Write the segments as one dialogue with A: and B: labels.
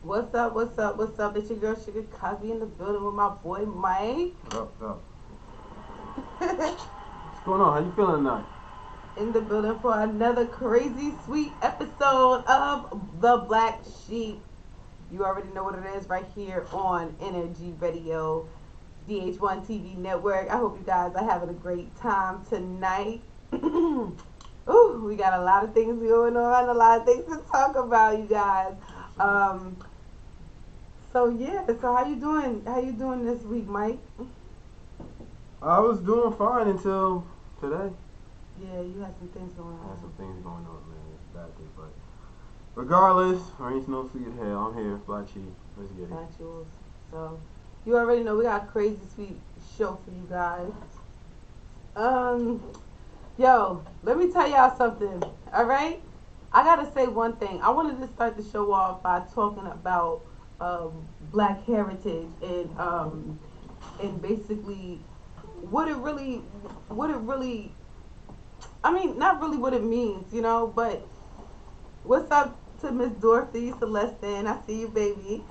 A: What's up? What's up? What's up? It's your girl Sugar Cosby in the building with my boy Mike.
B: What up? What's going on? How you feeling tonight?
A: In the building for another crazy sweet episode of The Black Sheep. You already know what it is right here on Energy Radio, DH-One Network. I hope you guys are having a great time tonight. Ooh, we got a lot of things going on, a lot of things to talk about, you guys. Um, so how you doing? How you doing this week, Mike?
B: I was doing fine until today.
A: Yeah, you had some things going
B: I had some
A: on.
B: things going on, man. It's a bad day, but regardless, rain, snow, sleet, hell, I'm here. Black sheep. Let's get it.
A: Got yours. So you already know we got a crazy sweet show for you guys. Um, yo, let me tell y'all something. All right, I gotta say one thing. I wanted to start the show off by talking about Black heritage and basically what it really what it really I mean, not really what it means, but what's up to Miss Dorothy Celestine? I see you, baby.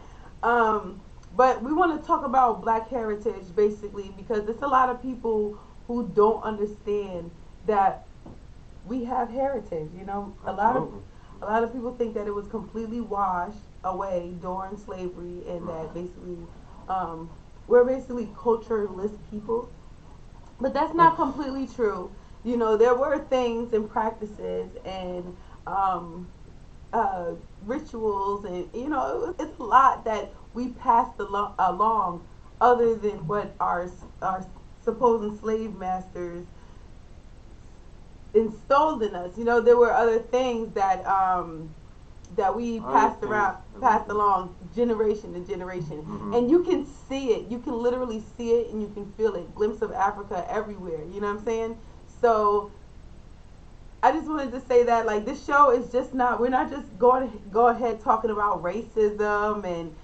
A: Um, but we want to talk about Black heritage basically because there's a lot of people who don't understand that we have heritage.
B: Absolutely.
A: A lot of people think that it was completely washed away during slavery and
B: Right.
A: that basically um, we're basically cultureless people. But that's not completely true. There were things and practices and um, uh, rituals, and it's a lot that we passed along, other than what our supposed slave masters installed in us. There were other things that we
B: Other
A: passed
B: things.
A: around, passed along generation to generation,
B: Mm-hmm.
A: and you can see it. You can literally see it, and you can feel it. Glimpse of Africa everywhere. You know what I'm saying? So I just wanted to say that like this show is just not. We're not just going go ahead talking about racism and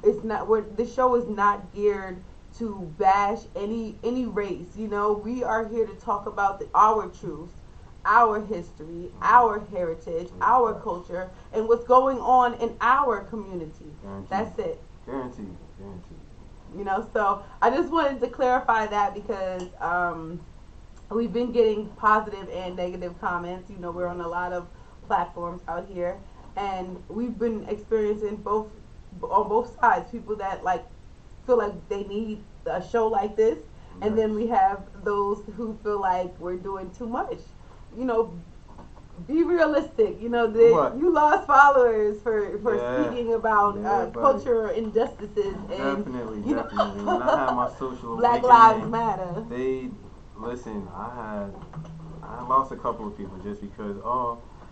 A: it's not. The show is not geared to bash any race. We are here to talk about our truth, our history, our heritage, our culture, and what's going on in our community.
B: Guaranteed.
A: That's it.
B: Guaranteed. Guaranteed.
A: So I just wanted to clarify that because we've been getting positive and negative comments. We're on a lot of platforms out here, and we've been experiencing both on both sides. People that like feel like they need a show like this, and
B: Yes.
A: then we have those who feel like we're doing too much. You know, be realistic.
B: What?
A: You lost followers for
B: Yeah.
A: speaking about
B: Yeah, buddy.
A: cultural injustices and
B: Definitely, definitely. When I had my social
A: Black Lives
B: awakening,
A: Matter.
B: they listen. I lost a couple of people just because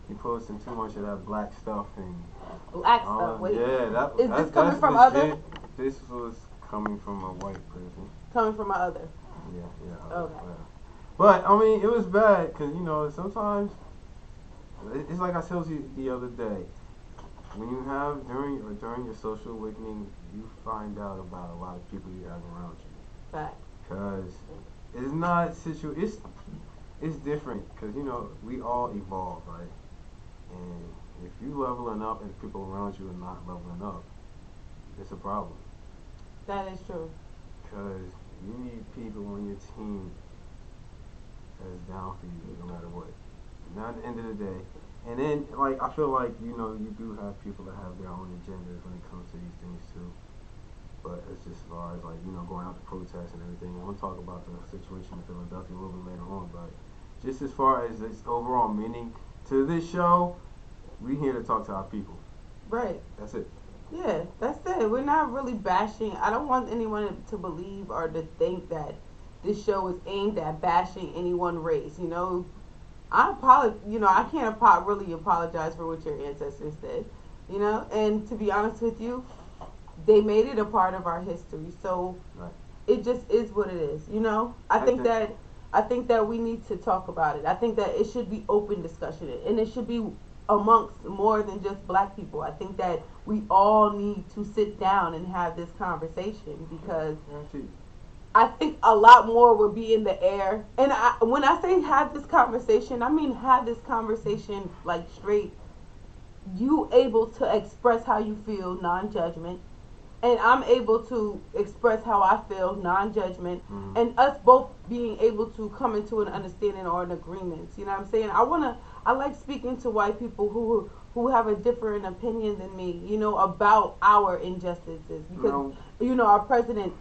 B: you posting too much of that black stuff and
A: Black stuff. Wait,
B: yeah,
A: is this coming
B: that's
A: from
B: legit.
A: other?
B: This was coming from a white person.
A: Coming from my other.
B: Yeah, yeah.
A: Okay.
B: But I mean, it was bad because sometimes it's like I told you the other day. When you have during your social awakening, you find out about a lot of people you have around you.
A: Fact.
B: Cause it's not it's different. Cause we all evolve, right? And if you leveling up and people around you are not leveling up, it's a problem.
A: That is true.
B: Cause you need people on your team that's down for you no matter what. Not at the end of the day. And then like I feel like you do have people that have their own agendas when it comes to these things too. But it's just as far as like going out to protest and everything. I want to talk about the situation in Philadelphia a little bit later on. But just as far as its overall meaning to this show, we here to talk to our people.
A: Right.
B: That's it.
A: Yeah, that's it. We're not really bashing. I don't want anyone to believe or to think that this show is aimed at bashing any one race. I can't really apologize for what your ancestors did. And to be honest with you, they made it a part of our history. So
B: Right.
A: it just is what it is. I think that we need to talk about it. I think that it should be open discussion, and it should be amongst more than just black people. I think that we all need to sit down and have this conversation because
B: Guaranteed.
A: I think a lot more will be in the air. And when I say have this conversation, I mean have this conversation like straight you able to express how you feel, non-judgment, and I'm able to express how I feel, non-judgment,
B: Mm-hmm.
A: and us both being able to come into an understanding or an agreement. You know what I'm saying? I like speaking to white people who have a different opinion than me, about our injustices, because
B: No,
A: our president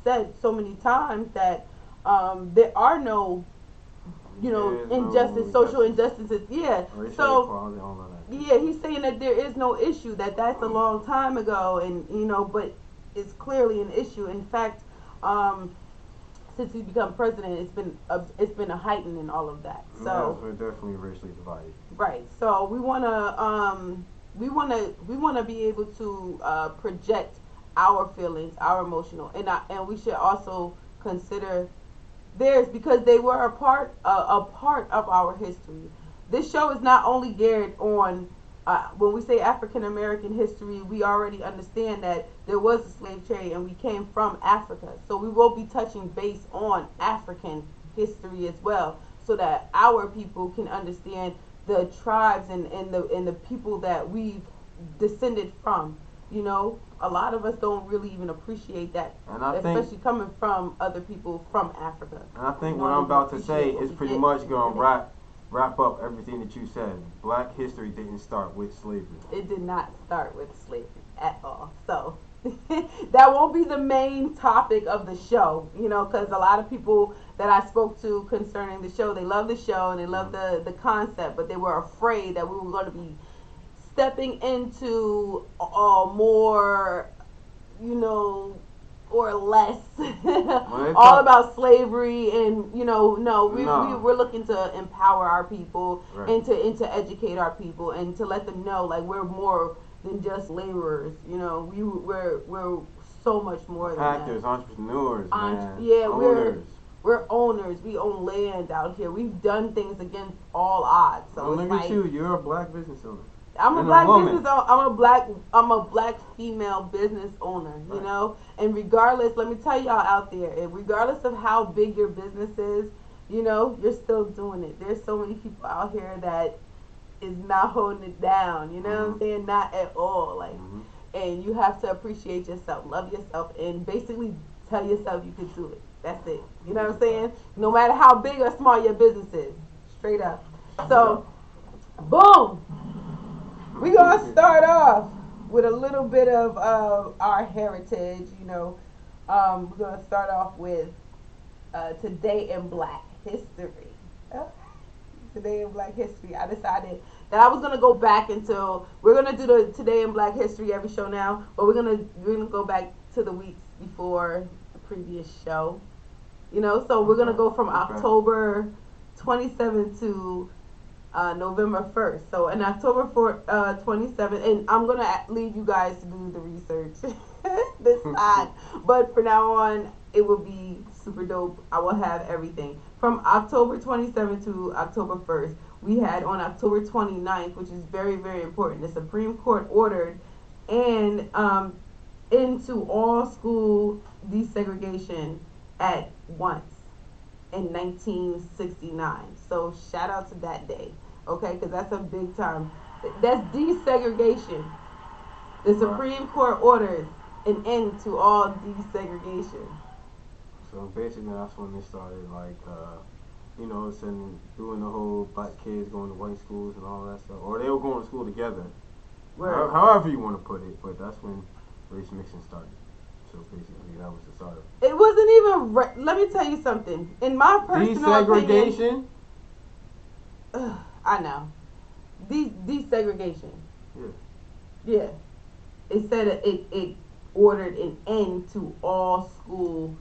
A: said so many times that there are no
B: there is no
A: injustice, social
B: injustice,
A: injustices. Yeah.
B: racial
A: So
B: equality, all of that.
A: yeah, he's saying that there is no issue, that that's a long time ago, and but it's clearly an issue. In fact, um, since he's become president, it's been a heightened in all of that.
B: Yes,
A: So
B: we're definitely racially divided.
A: right. So we wanna be able to project our feelings, our emotional, and we should also consider theirs, because they were a part of our history. This show is not only geared on when we say African American history, we already understand that there was a slave trade and we came from Africa. So we will be touching base on African history as well, so that our people can understand the tribes and the people that we've descended from. A lot of us don't really even appreciate that,
B: And I think,
A: especially coming from other people from Africa.
B: and I think
A: We
B: what
A: don't
B: I'm
A: even
B: about to say
A: appreciate what
B: is
A: we
B: pretty
A: get
B: much gonna
A: today.
B: wrap up everything that you said. Black history didn't start with slavery.
A: It did not start with slavery at all. So that won't be the main topic of the show, because a lot of people that I spoke to concerning the show, they love the show and they love the concept, but they were afraid that we were going to be stepping into more, you know, or less all
B: Talk,
A: about slavery, and no,
B: no,
A: we're looking to empower our people,
B: right.
A: and to educate our people, and to let them know, like, we're more than just laborers. We're so much more than that.
B: Actors, entrepreneurs, man,
A: Yeah,
B: owners.
A: we're owners. We own land out here. We've done things against all odds. So
B: Well,
A: it's
B: look at
A: like,
B: you. You're a black business owner
A: I'm a
B: and a
A: black
B: woman.
A: business owner. I'm a black female business owner,
B: Right.
A: And regardless, let me tell y'all out there, and regardless of how big your business is, you're still doing it. There's so many people out here that is not holding it down, you know what
B: Mm-hmm.
A: I'm saying? Not at all. Like,
B: Mm-hmm.
A: and you have to appreciate yourself, love yourself, and basically tell yourself you can do it. That's it. You know what I'm saying? No matter how big or small your business is. Straight up. So, boom. We're going to start off with a little bit of our heritage. We're going to start off with Today in Black History. Okay. Today in Black History. I decided that I was gonna go back until we're gonna do the Today in Black History every show now, but we're gonna go back to the weeks before the previous show. So we're gonna
B: Okay.
A: go from
B: Okay.
A: October 27th to November 1st. So in October 27th, and I'm gonna leave you guys to do the research this side. But for now on, it will be super dope. I will have everything from October 27th to October 1st. We had on October 29th, which is very, very important. The Supreme Court ordered and into all school desegregation at once in 1969. So shout out to that day, okay? Because that's a big time. That's desegregation. The
B: Right.
A: Supreme Court orders an end to all desegregation.
B: So basically, that's when they started, like, doing the whole black kids going to white schools and all that stuff, or they were going to school together.
A: Where
B: However you want to put it, but that's when race mixing started. So basically, that was the start of
A: it wasn't even. Let me tell you something. In my personal opinion,
B: desegregation.
A: I know desegregation.
B: Yeah.
A: Yeah, it said it ordered an end to all school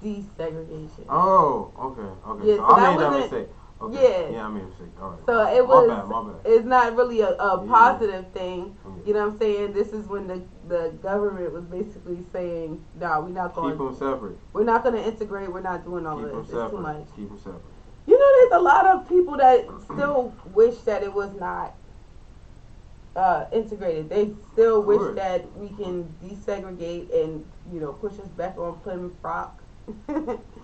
A: desegregation.
B: Oh, okay.
A: Yeah,
B: So
A: so
B: I
A: that
B: made that
A: wasn't.
B: mistake. Okay.
A: Yeah.
B: Yeah, I made a mistake. All right.
A: So it
B: My
A: was.
B: bad. My bad.
A: It's not really a
B: Yeah.
A: positive thing.
B: Yeah.
A: You know what I'm saying? This is when the government was basically saying, "No,
B: Keep them separate.
A: we're not going to integrate. We're not doing all
B: Keep
A: of
B: them
A: this. It's too
B: separate.
A: much."
B: Keep them separate.
A: There's a lot of people that still wish that it was not integrated. They still
B: Of
A: wish
B: course.
A: that we can desegregate and push us back on Plymouth Rock.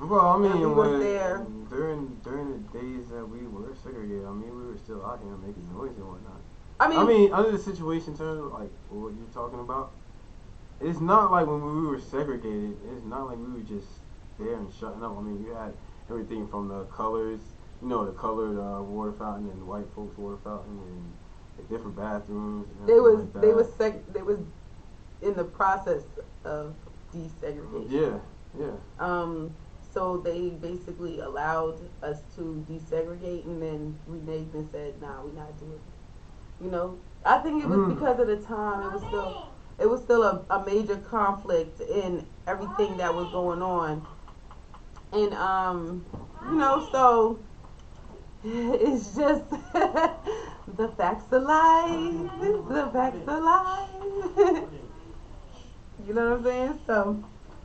B: Well, I
A: And we
B: mean,
A: was there.
B: during the days that we were segregated, I mean, we were still out here making noise and whatnot. I mean, under the situation terms, like what you're talking about, it's not like when we were segregated. It's not like we were just there and shutting up. I mean, you had everything from the colors, the colored water fountain and the white folks water fountain and the different bathrooms and everything like that.
A: They was in the process of desegregation.
B: Yeah, yeah.
A: So they basically allowed us to desegregate and then reneged and said, "Nah, we're not doing it." I think it was because of the time. It was still a major conflict in everything that was going on, and so it's just the facts of life. The facts of life. You know what I'm saying? So,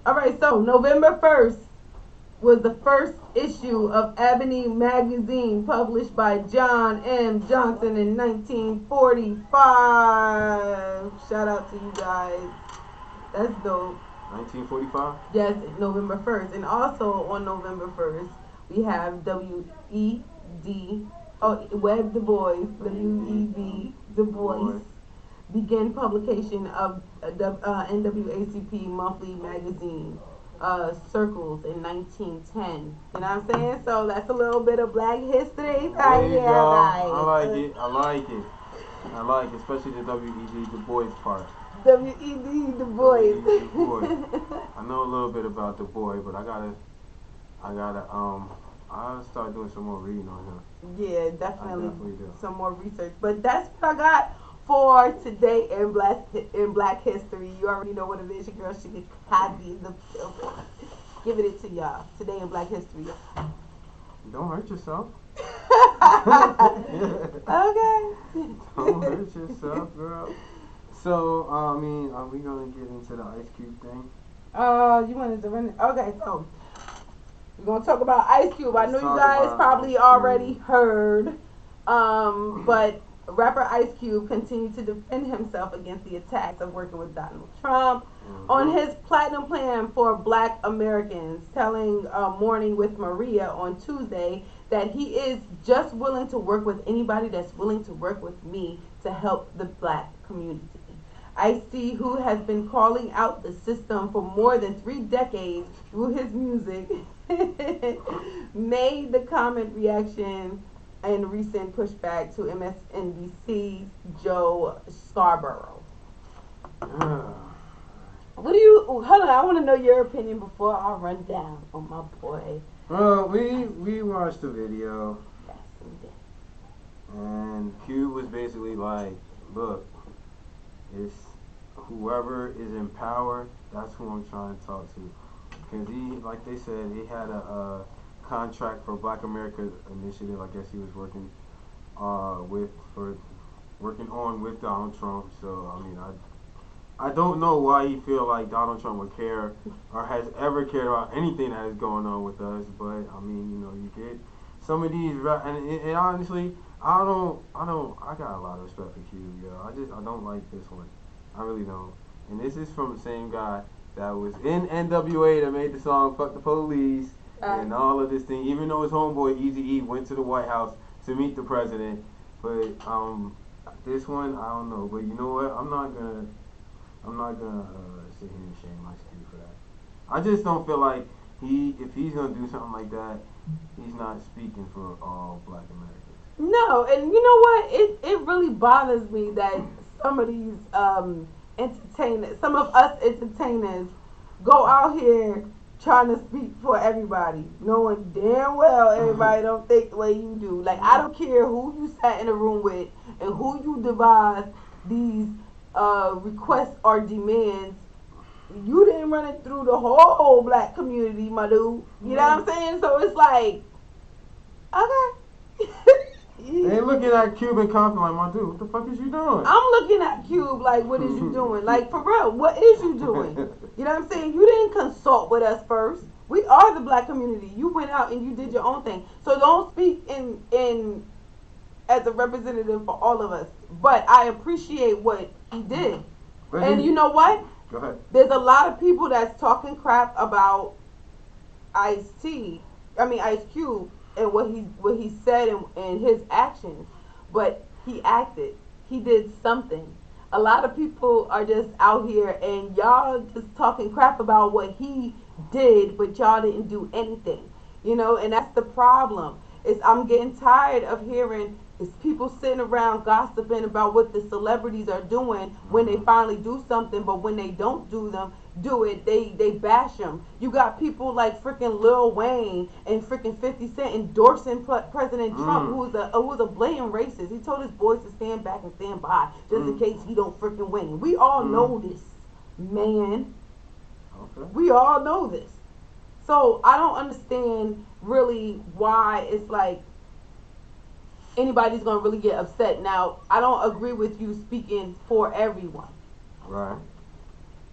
A: all right. So November 1st was the first issue of Ebony magazine published by John M. Johnson in 1945. Shout out to you guys. That's dope.
B: 1945?
A: Yes, November 1st. And also on November 1st, we have W.E.D. Web Du Bois, W.E.B. Du Bois, began publication of the NAACP monthly magazine. Circles in 1910. You know what I'm saying? So that's a little bit of Black history.
B: There you go. I like it. I like it. I like it, especially the W.E.D. Du Bois part.
A: W.E.D. Du Bois.
B: I know a little bit about Du Bois, but I'll start doing some more reading on him.
A: Yeah, definitely.
B: I definitely do.
A: Some more research. But that's what I got for today in Black history. You already know what it is. Your girl, she gets Cosby in the building. Giving it to y'all today in Black history.
B: Don't hurt yourself.
A: Okay.
B: Don't hurt yourself, girl. So, are we gonna get into the Ice Cube thing?
A: You wanted to run it? Okay, so we're gonna talk about Ice Cube. I know you guys probably
B: Ice
A: already heard, but rapper Ice Cube continued to defend himself against the attacks of working with Donald Trump on his platinum plan for Black Americans, telling Morning with Maria on Tuesday that he is just willing to work with anybody that's willing to work with me to help the Black community. Ice-T, who has been calling out the system for more than 3 decades through his music, made the comment reaction in recent pushback to MSNBC's Joe Scarborough. Hold on, I want to know your opinion before I run down on my boy.
B: Well, we watched the video.
A: Yes, we did.
B: And Cube was basically like, look, it's whoever is in power, that's who I'm trying to talk to. Because like they said, he had a contract for Black America Initiative. I guess he was working with Donald Trump. So I don't know why he feel like Donald Trump would care or has ever cared about anything that is going on with us. But you get some of these, and honestly, I got a lot of respect for Cube, yo. I don't like this one. I really don't. And this is from the same guy that was in NWA that made the song "Fuck the Police" and all of this thing. Even though his homeboy Eazy-E went to the White House to meet the president, but this one I don't know. But you know what? I'm not gonna sit here and shame Ice Cube for that. I just don't feel like if he's gonna do something like that, he's not speaking for all Black Americans.
A: No, and you know what? It really bothers me that some of these entertainers, some of us entertainers, go out here trying to speak for everybody, knowing damn well everybody don't think the way you do. Like, I don't care who you sat in a room with and who you devised these requests or demands. You didn't run it through the whole Black community, my dude. You know what I'm saying? So it's like, okay.
B: They looking at Cube and Compton like, my dude, what the fuck is you doing?
A: I'm looking at Cube like, what is you doing? Like, for real, what is you doing? You know what I'm saying? You didn't consult with us first. We are the Black community. You went out and you did your own thing. So don't speak in as a representative for all of us. But I appreciate what he did. And you know what?
B: Go ahead.
A: There's a lot of people that's talking crap about Ice Cube, and what he said and his actions, but he acted. he did something. A lot of people are just out here and y'all just talking crap about what he did, but y'all didn't do anything. And that's the problem. I'm getting tired of hearing it's people sitting around gossiping about what the celebrities are doing when they finally do something, but when they don't do it, they bash them. You got people like freaking Lil Wayne and freaking 50 Cent endorsing President Trump, who's a blatant racist. He told his boys to stand back and stand by just in case he don't freaking win. We all know this, man.
B: Okay.
A: We all know this. So I don't understand really why it's like anybody's gonna really get upset. Now, I don't agree with you speaking for everyone.
B: Right.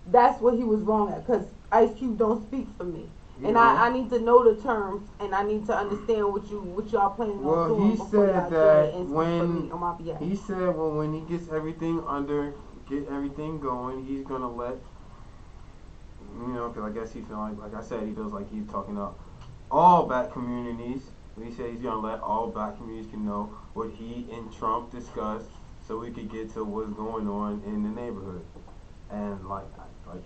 A: That's what he was wrong at, because Ice Cube don't speak for me. And I need to know the terms, and I need to understand what y'all planning on doing before y'all say it and speak for me on my behalf.
B: He said, well, when he gets everything get everything going, he's gonna let, because I guess he feel like I said, he feels like he's talking up all black communities. He said he's gonna let all black communities know what he and Trump discussed, so we could get to what's going on in the neighborhood. And like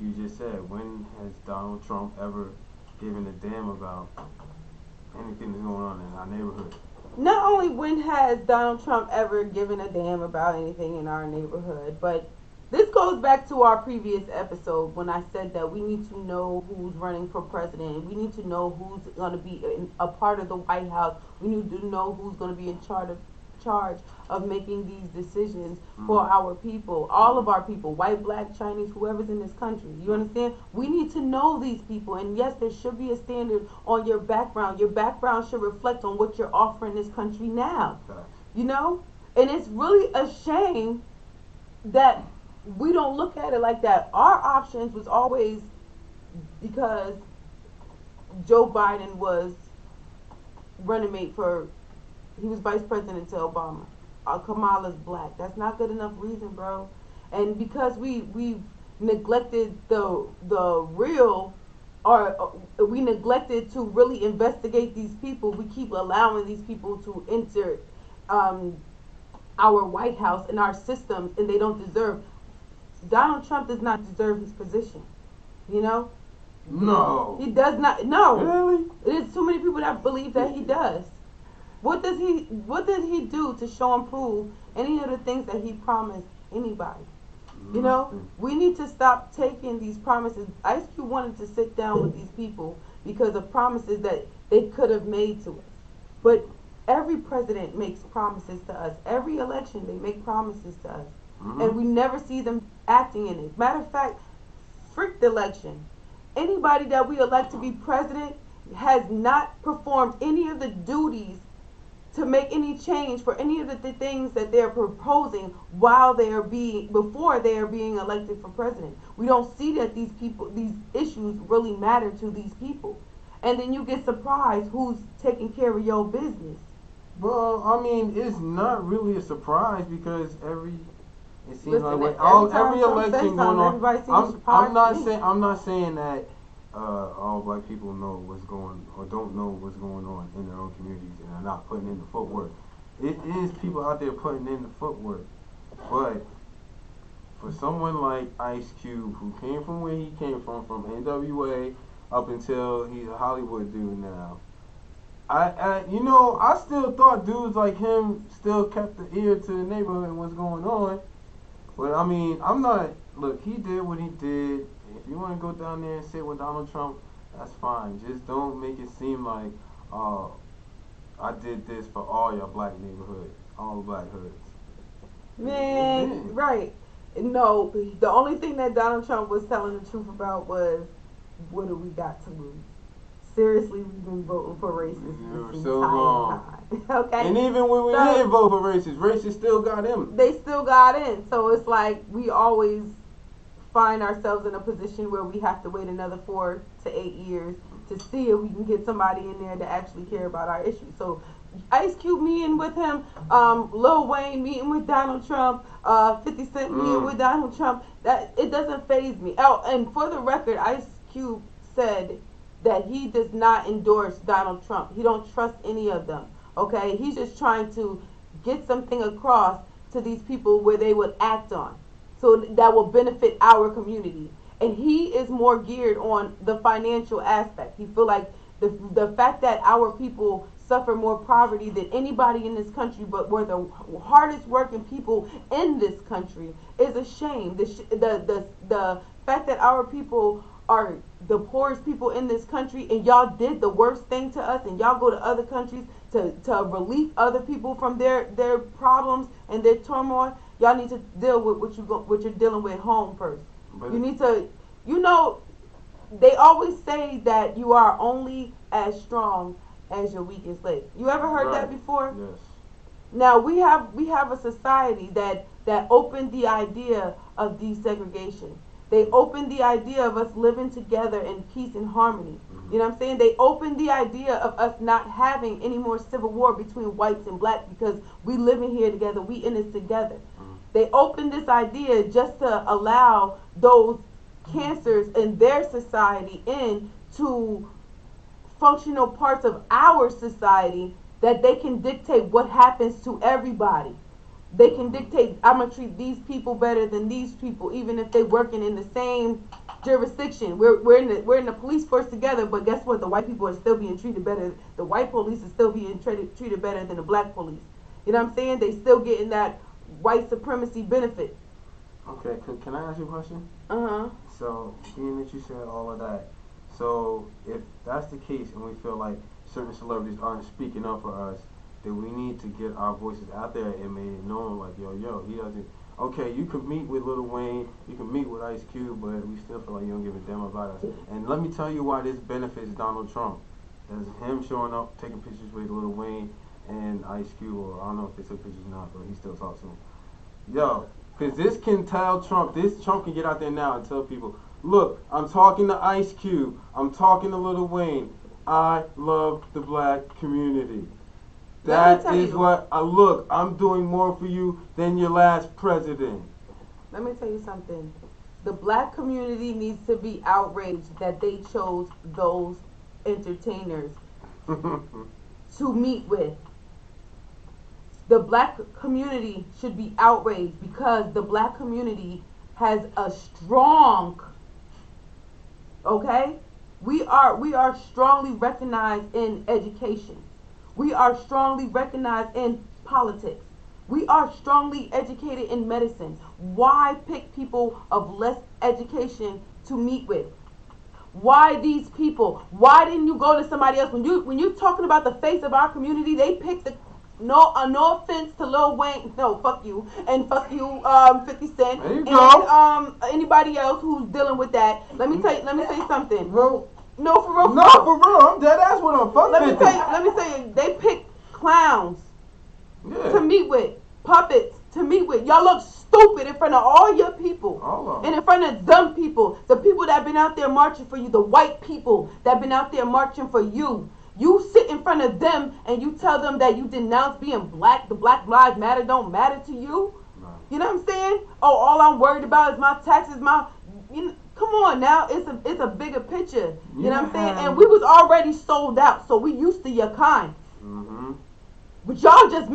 B: you just said, when has Donald Trump ever given a damn about anything that's going on in our neighborhood?
A: Not only when has Donald Trump ever given a damn about anything in our neighborhood, but this goes back to our previous episode when I said that we need to know who's running for president. We need to know who's going to be a part of the White House. We need to know who's going to be in charge of making these decisions for our people, all of our people, white, black, Chinese, whoever's in this country. You understand? We need to know these people. And yes, there should be a standard on your background. Your background should reflect on what you're offering this country now. And it's really a shame that we don't look at it like that. Our options was always, because Joe Biden was running mate for, he was vice president to Obama. Kamala's black. That's not good enough reason, bro. And because we've neglected the real, or we neglected to really investigate these people, we keep allowing these people to enter our White House and our systems, and they don't deserve. Donald Trump does not deserve his position.
B: No.
A: He does not. No.
B: Really?
A: There's too many people that believe that he does. What did he do to show and prove any of the things that he promised anybody? We need to stop taking these promises. Ice Cube wanted to sit down with these people because of promises that they could have made to us. But every president makes promises to us. Every election, they make promises to us. And we never see them acting in it. Matter of fact, frick the election. Anybody that we elect to be president has not performed any of the duties to make any change for any of the things that they're proposing before they are being elected for president. We don't see that these issues really matter to these people. And then you get surprised who's taking care of your business.
B: Well, I mean, it's not really a surprise because it seems
A: Listen,
B: like
A: every
B: every election going on. I'm not saying that all black people know what's going or don't know what's going on in their own communities and are not putting in the footwork. It is people out there putting in the footwork, but for someone like Ice Cube, who came from where he came from NWA up until he's a Hollywood dude now. I still thought dudes like him still kept the ear to the neighborhood and what's going on. But I mean, look, he did what he did. If you want to go down there and sit with Donald Trump, that's fine. Just don't make it seem like, I did this for all your black neighborhoods, all the black hoods.
A: Man, right. No, the only thing that Donald Trump was telling the truth about was, what do we got to lose? Seriously, we've been voting for racists this entire time. Okay?
B: And even when we didn't vote for racists still got in.
A: They still got in. So it's like we always find ourselves in a position where we have to wait another 4 to 8 years to see if we can get somebody in there to actually care about our issues. So Ice Cube meeting with him, Lil Wayne meeting with Donald Trump, 50 Cent meeting with Donald Trump, that it doesn't faze me. Oh, and for the record, Ice Cube said that he does not endorse Donald Trump. He don't trust any of them. Okay? He's just trying to get something across to these people where they would act on, so that will benefit our community. And he is more geared on the financial aspect. He feel like the fact that our people suffer more poverty than anybody in this country, but we're the hardest working people in this country, is a shame. The fact that our people are the poorest people in this country, and y'all did the worst thing to us, and y'all go to other countries to relieve other people from their problems and their turmoil. Y'all need to deal with what you're dealing with home first.
B: But
A: You need to, you know, they always say that you are only as strong as your weakest link. You ever heard
B: right.
A: that before?
B: Yes.
A: Now we have a society that opened the idea of desegregation. They opened the idea of us living together in peace and harmony.
B: Mm-hmm.
A: You know what I'm saying? They opened the idea of us not having any more civil war between whites and blacks because we living here together, we in this together.
B: Mm-hmm.
A: They opened this idea just to allow those cancers in their society into functional parts of our society, that they can dictate what happens to everybody. They can dictate, I'm going to treat these people better than these people, even if they're working in the same jurisdiction. We're in the police force together, but guess what? The white people are still being treated better. The white police is still being treated better than the black police. You know what I'm saying? They still getting that white supremacy benefit.
B: Okay, can I ask you a question?
A: Uh-huh.
B: So, being that you said all of that, so if that's the case and we feel like certain celebrities aren't speaking up for us, then we need to get our voices out there and make it known, like, yo, he doesn't. Okay, you can meet with Lil Wayne, you can meet with Ice Cube, but we still feel like you don't give a damn about us. And let me tell you why this benefits Donald Trump. That's him showing up, taking pictures with Lil Wayne and Ice Cube, or I don't know if they took pictures or not, but he still talks to him. Yo, because this can tell Trump, Trump can get out there now and tell people, look, I'm talking to Ice Cube, I'm talking to Lil Wayne, I love the black community. That is what look, I'm doing more for you than your last president.
A: Let me tell you something. The black community needs to be outraged that they chose those entertainers to meet with. The black community should be outraged because the black community has a strong, okay? We are strongly recognized in education. We are strongly recognized in politics. We are strongly educated in medicine. Why pick people of less education to meet with? Why these people? Why didn't you go to somebody else? When you're talking about the face of our community, they picked the no offense to Lil Wayne, no, fuck you, and fuck you, 50 Cent,
B: there you
A: and
B: go.
A: Anybody else who's dealing with that. Let me say something.
B: Well,
A: No, for real.
B: no, for real, I'm dead ass with him. Fuck
A: Let me tell you, they pick clowns to meet with, puppets to meet with. Y'all look stupid in front of all your people, and in front of dumb people, the people that been out there marching for you, the white people that been out there marching for you. You sit in front of them and you tell them that you denounce being black. The Black Lives Matter don't matter to you.
B: No.
A: You know what I'm saying? Oh, all I'm worried about is my taxes. Come on now, it's a bigger picture. You know what I'm saying? And we was already sold out, so we used to your kind.
B: Mm-hmm.
A: But y'all just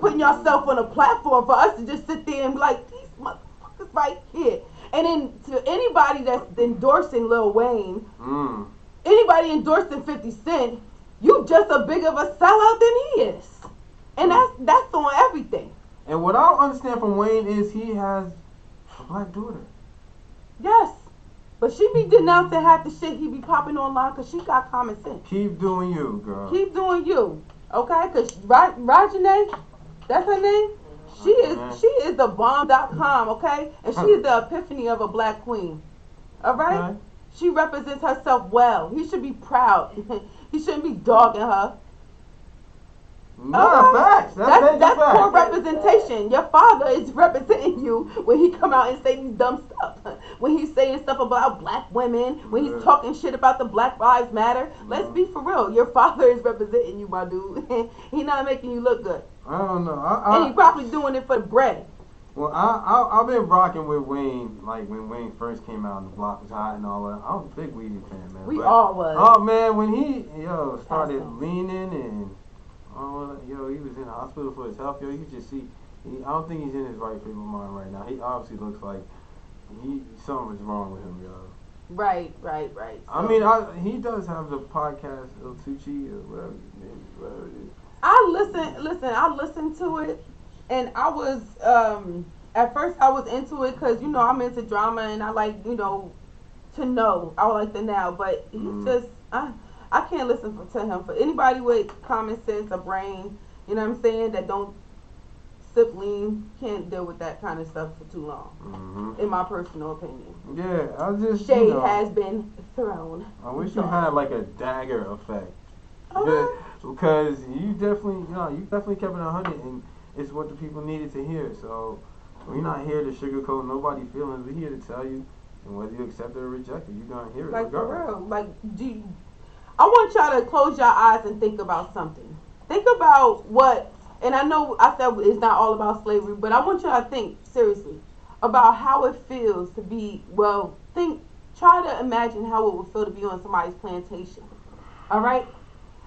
A: putting yourself on a platform for us to just sit there and be like, these motherfuckers right here. And then to anybody that's endorsing Lil Wayne, anybody endorsing 50 Cent, you just a big of a sellout than he is. And that's on everything.
B: And what I don't understand from Wayne is he has a black daughter.
A: Yes. But she be denouncing half the shit he be popping online because she got common sense.
B: Keep doing you, girl.
A: Keep doing you. Okay? Because Rajane, that's her name? She is the bomb.com, okay? And she is the epiphany of a black queen. All right? Okay. She represents herself well. He should be proud. He shouldn't be dogging her.
B: Facts. That's
A: poor representation. Your father is representing you when he come out and say these dumb stuff. When he's saying stuff about black women. When he's talking shit about the Black Lives Matter. Let's be for real. Your father is representing you, my dude. He's not making you look good.
B: I don't know.
A: And he's probably doing it for the bread.
B: Well, I've been rocking with Wayne, like when Wayne first came out and the block was hot and all that. I was a big Weezy fan, man.
A: We all was.
B: Oh, man, when he, started leaning and, he was in the hospital for his health, you could just see, I don't think he's in his right frame of mind right now. He obviously looks like something's wrong with him, y'all.
A: Right. So,
B: I mean, he does have the podcast El Tucci or whatever it is.
A: I listened to it, and I was at first I was into it because I'm into drama and I like to know. I would like to know, but he's just I can't listen to him. For anybody with common sense, a brain, you know what I'm saying, that don't sip lean, can't deal with that kind of stuff for too long. In my personal opinion.
B: Yeah, I just
A: shade has been thrown.
B: I wish you had like a dagger effect.
A: Okay.
B: Because you definitely kept it 100, and it's what the people needed to hear. So we're not here to sugarcoat nobody's feelings. We're here to tell you, and whether you accept it or reject it, you're gonna hear it.
A: Like
B: regardless.
A: for real. Like, I want y'all to close your eyes and think about something. Think about what, and I know I said it's not all about slavery, but I want y'all to think seriously about how it feels to be. Try to imagine how it would feel to be on somebody's plantation. All right.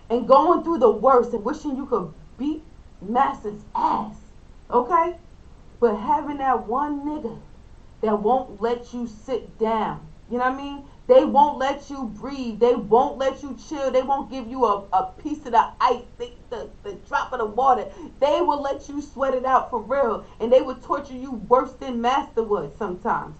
A: And going through the worst and wishing you could beat master's ass, okay? But having that one nigga that won't let you sit down, you know what I mean? They won't let you breathe. They won't let you chill. They won't give you a piece of the ice, the drop of the water. They will let you sweat it out for real. And they will torture you worse than master would sometimes.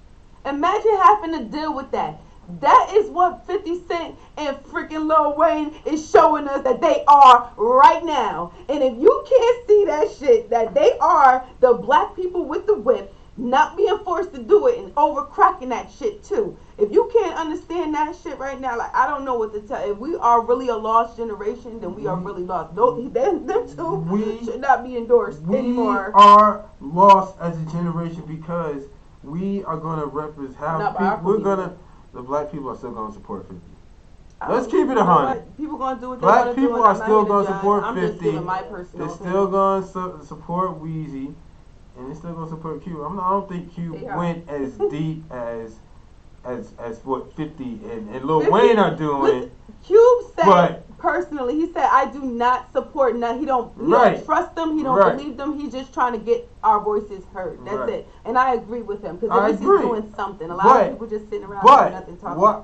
A: Imagine having to deal with that. That is what 50 Cent and freaking Lil Wayne is showing us that they are right now. And if you can't see that shit, that they are the black people with the whip, not being forced to do it and overcracking that shit too. If you can't understand that shit right now, like, I don't know what to tell. If we are really a lost generation, then we are really lost. Them two should not be endorsed anymore.
B: We are lost as a generation because we are going to represent the black people are still going to support 50. Let's keep it 100.
A: People going to do what they
B: black
A: want to do.
B: People are still going to support 50.
A: Just giving my personal
B: They're still going to support Weezy. And they're still going to support Cube. I don't think Cube went as deep as what 50 and Lil Wayne are doing.
A: Cube said personally, he said, I do not support none. He don't trust them. He don't believe them. He's just trying to get our voices heard. That's it. And I agree with him because at least he's doing something. A lot of people just sitting around doing nothing talking.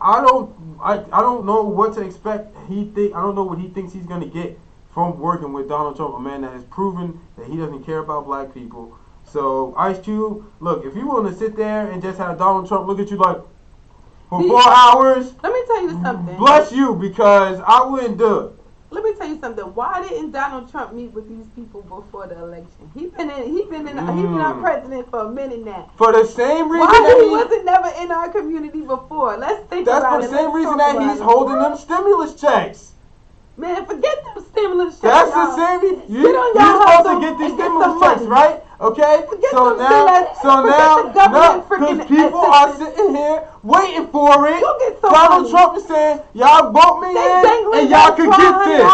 B: I don't know what to expect. I don't know what he thinks he's going to get from working with Donald Trump, a man that has proven that he doesn't care about black people. So Ice Cube, look, if you're willing to sit there and just have Donald Trump look at you like for 4 hours,
A: let me tell you something.
B: Bless you, because I wouldn't do it.
A: Let me tell you something. Why didn't Donald Trump meet with these people before the election? He been our president for a minute now.
B: For the same reason
A: why he wasn't never in our community before. Let's think about it.
B: That's for the same reason that he's holding them stimulus checks.
A: Man, forget them stimulus checks.
B: That's the same reason. You're supposed to get these stimulus checks, right? Okay? So now, because people are sitting here waiting for it. Donald Trump is saying, y'all vote me in and y'all can get this.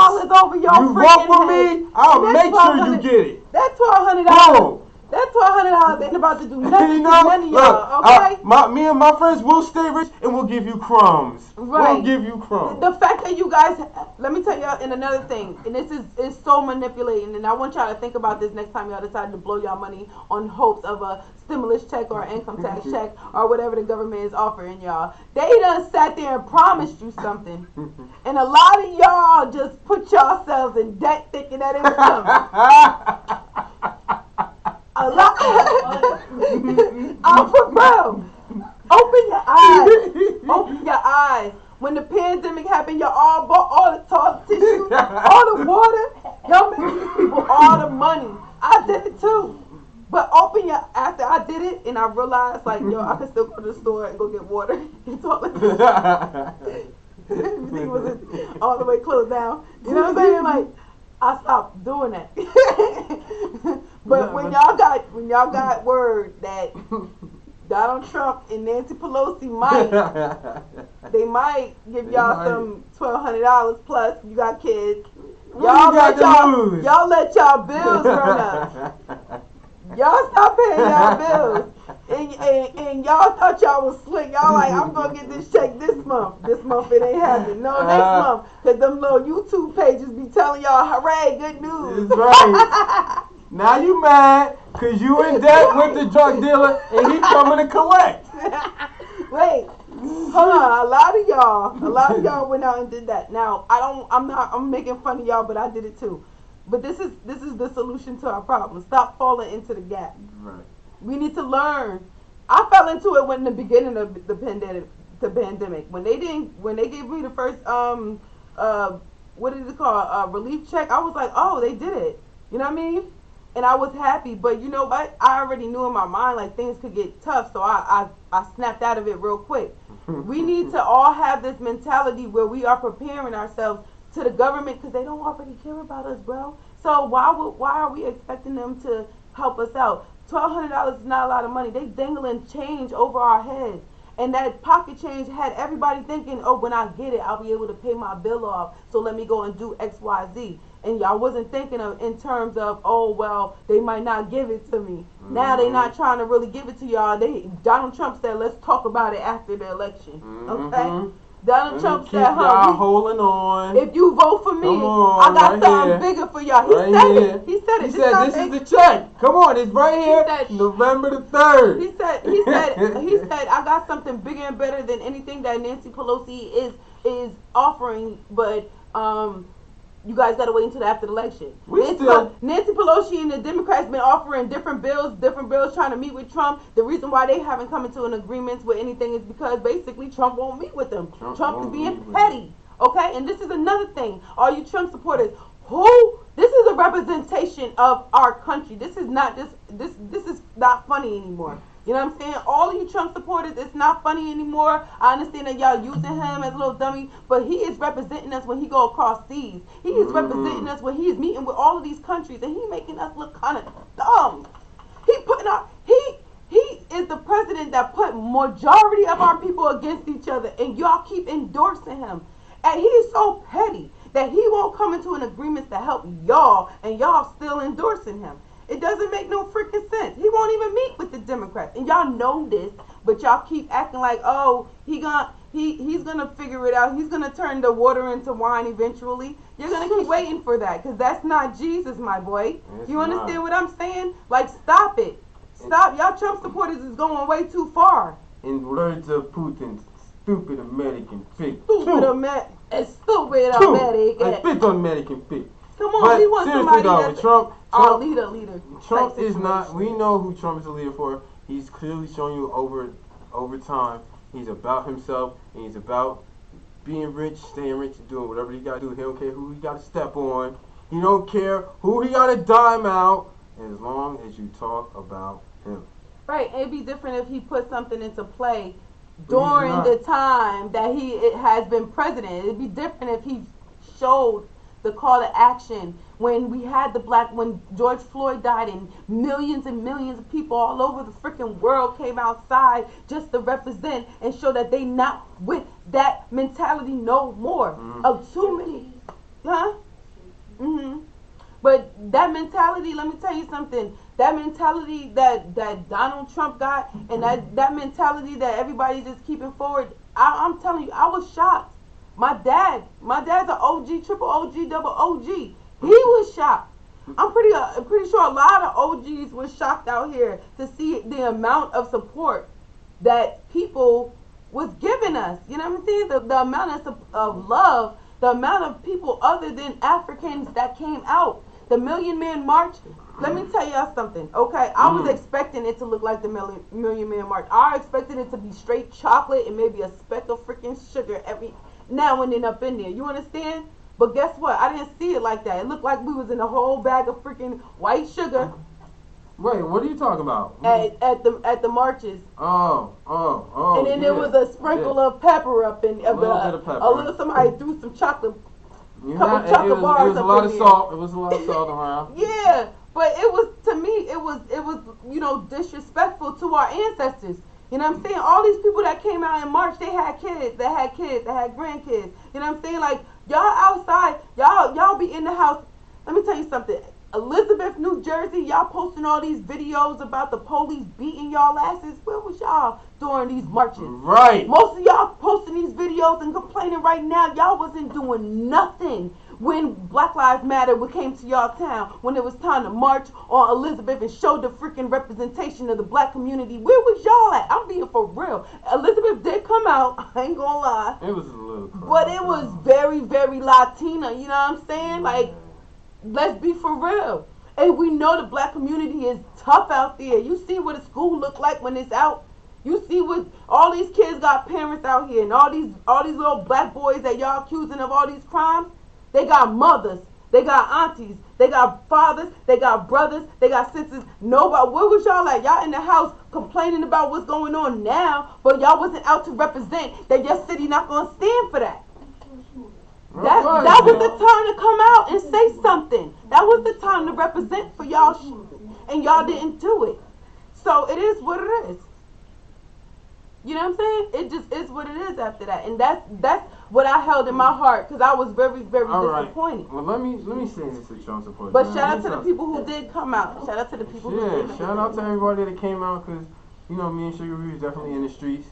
B: You vote for me, I'll make sure you get it.
A: That's $1,200. That $1,200 ain't about to do nothing to none of y'all, okay?
B: Me and my friends will stay rich and we'll give you crumbs.
A: Right.
B: We'll give you crumbs.
A: The fact that you guys, let me tell y'all, and another thing, and this is so manipulating, and I want y'all to think about this next time y'all decide to blow y'all money on hopes of a stimulus check or an income tax check or whatever the government is offering y'all. They done sat there and promised you something, and a lot of y'all just put yourselves in debt thinking that it was coming. A lot. I'm for real. Open your eyes. Open your eyes. When the pandemic happened, y'all all bought all the toilet tissue, all the water. Y'all made these people all the money. I did it too. But after I did it, and I realized, like, yo, I could still go to the store and go get water and toilet tissue. Everything was all the way closed down. You know what I'm saying? Like, I stopped doing that. But when y'all got word that Donald Trump and Nancy Pelosi might give y'all some $1,200 plus. You got kids. Y'all let y'all bills run up. Y'all stop paying y'all bills. And y'all thought y'all was slick. Y'all like, I'm gonna get this check this month. This month it ain't happening. No, next month. Cause them little YouTube pages be telling y'all, hooray, good news.
B: That's right. Now you mad because you in debt with the drug dealer and he coming to collect.
A: Wait, hold on. A lot of y'all went out and did that. Now I'm making fun of y'all, but I did it too. But this is the solution to our problem. Stop falling into the gap.
B: Right.
A: We need to learn. I fell into it when in the beginning of the pandemic. When they gave me the first what is it called, relief check, I was like, oh, they did it. You know what I mean? And I was happy, but you know what? I already knew in my mind like things could get tough, so I snapped out of it real quick. We need to all have this mentality where we are preparing ourselves to the government because they don't already care about us, bro. So why are we expecting them to help us out? $1,200 is not a lot of money. They dangling change over our heads. And that pocket change had everybody thinking, oh, when I get it, I'll be able to pay my bill off. So let me go and do X, Y, Z. And y'all wasn't thinking of in terms of, oh, well, they might not give it to me. Mm-hmm. Now they not trying to really give it to y'all. Donald Trump said, let's talk about it after the election. Okay? Mm-hmm. Donald Trump said,
B: y'all holding on.
A: If you vote for me, I got something bigger for y'all. He said it. He said
B: this is the check. Come on, it's right here. Said, November the 3rd.
A: He said, I got something bigger and better than anything that Nancy Pelosi is offering, but you guys got to wait until after the election. Nancy Pelosi and the Democrats been offering different bills trying to meet with Trump. The reason why they haven't come into an agreement with anything is because basically Trump won't meet with them. Trump is being petty. Okay? And this is another thing. All you Trump supporters, this is a representation of our country. This is not just, this is not funny anymore. You know what I'm saying? All of you Trump supporters, it's not funny anymore. I understand that y'all using him as a little dummy, but he is representing us when he go across seas. He is representing us when he is meeting with all of these countries, and he making us look kind of dumb. He is the president that put majority of our people against each other, and y'all keep endorsing him. And he is so petty that he won't come into an agreement to help y'all, and y'all still endorsing him. It doesn't make no freaking sense. He won't even meet with the Democrats. And y'all know this, but y'all keep acting like, oh, he's gonna figure it out. He's gonna turn the water into wine eventually. You're gonna keep waiting for that, because that's not Jesus, my boy. You understand what I'm saying? Like, stop it. Stop. Y'all Trump supporters is going way too far.
B: In words of Putin, stupid American pig.
A: Stupid American.
B: I spit on American pig.
A: Come on, we want somebody that's
B: Trump,
A: our leader.
B: Trump is not. We know who Trump is a leader for. He's clearly showing you over time. He's about himself, and he's about being rich, staying rich, and doing whatever he got to do. He don't care who he got to step on. He don't care who he got to dime out, as long as you talk about him.
A: Right. It'd be different if he put something into play during the time that he has been president. It'd be different if he showed the call to action when we had when George Floyd died and millions of people all over the freaking world came outside just to represent and show that they not with that mentality no more of too many. But that mentality, let me tell you something, that mentality that Donald Trump got, and that mentality that everybody's just keeping forward, I'm telling you, I was shocked. My dad's an OG, triple OG, double OG. He was shocked. I'm pretty sure a lot of OGs were shocked out here to see the amount of support that people was giving us. You know what I'm saying? The amount of love, the amount of people other than Africans that came out. The Million Man March. Let me tell y'all something, okay? I was expecting it to look like the Million Man March. I expected it to be straight chocolate and maybe a speck of freaking sugar every now and then up in there. You understand? But guess what? I didn't see it like that. It looked like we was in a whole bag of freaking white sugar.
B: Wait, what are you talking about?
A: At the marches.
B: Oh.
A: And then there was a sprinkle of pepper up in
B: a little bit of pepper.
A: A little somebody threw some chocolate.
B: It was a lot of salt. It was a lot of salt around.
A: Yeah, but it was, to me, it was disrespectful to our ancestors. You know what I'm saying? All these people that came out in March, they had kids, they had grandkids. You know what I'm saying? Like, y'all outside, y'all be in the house. Let me tell you something. Elizabeth, New Jersey, y'all posting all these videos about the police beating y'all asses. Where was y'all during these marches?
B: Right.
A: Most of y'all posting these videos and complaining right now. Y'all wasn't doing nothing. when Black Lives Matter came to y'all town, when it was time to march on Elizabeth and show the freaking representation of the black community, where was y'all at? I'm being for real. Elizabeth did come out, I ain't gonna lie.
B: It was a little crazy.
A: But it was very, very Latina, you know what I'm saying? Like, let's be for real. And we know the black community is tough out there. You see what a school look like when it's out. You see what all these kids got parents out here, and all these little black boys that y'all accusing of all these crimes. They got mothers, they got aunties, they got fathers, they got brothers, they got sisters. Nobody. Where was y'all at? Y'all in the house complaining about what's going on now, but y'all wasn't out to represent that your city not gonna stand for that. That was the time to come out and say something. That was the time to represent for y'all, and y'all didn't do it. So it is what it is. You know what I'm saying? It just is what it is after that, and that's what I held in my heart because I was very, very disappointed.
B: Well, let me say this to Trump support.
A: But shout out to the people who did come out. Shout out to the people who did.
B: Yeah, shout out to everybody that came out because you know me and Sugar we was definitely in the streets,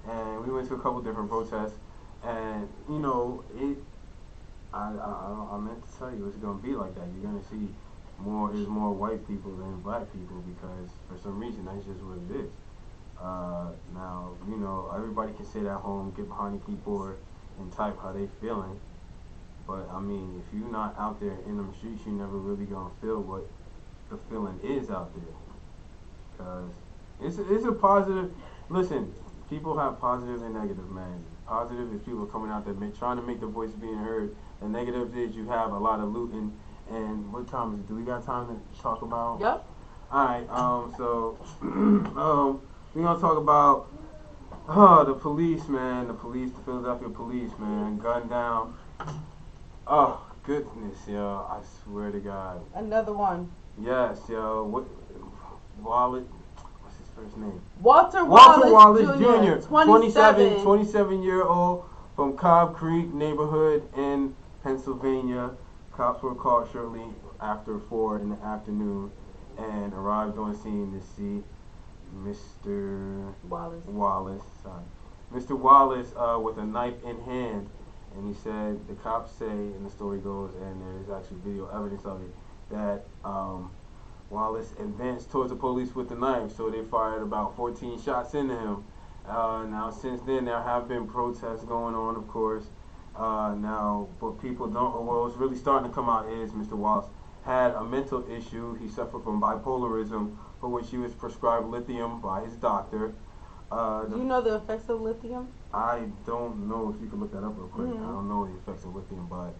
B: and we went to a couple different protests, and you know it. I meant to tell you it's gonna be like that. You're gonna see more white people than black people because for some reason that's just what it is. Now, you know, everybody can sit at home, get behind a keyboard, and type how they feeling. But, I mean, if you're not out there in them streets, you're never really going to feel what the feeling is out there. Because it's a positive, listen, people have positive and negative, man. Positive is people coming out there trying to make their voice being heard. The negative is you have a lot of looting. And what time is it? Do we got time to talk about?
A: Yep.
B: Alright, so, we're going to talk about the police, man. The Philadelphia police, man. Gunned down. Oh, goodness, yo. I swear to God.
A: Another one.
B: Yes, yo. What's his first name?
A: Walter Wallace Jr.
B: 27-year-old from Cobb Creek neighborhood in Pennsylvania. Cops were called shortly after 4 in the afternoon and arrived on scene to see Mr. Wallace, Mr. Wallace with a knife in hand, and he said the cops say, and the story goes, and there's actually video evidence of it, that Wallace advanced towards the police with the knife, so they fired about 14 shots into him. Now since then there have been protests going on, of course. Now, but people don't. Well, what's really starting to come out is Mr. Wallace had a mental issue. He suffered from bipolarism, for which he was prescribed lithium by his doctor.
A: Do you know the effects of lithium?
B: I don't know if you can look that up real quick.
A: Mm-hmm.
B: I don't know the effects of lithium, but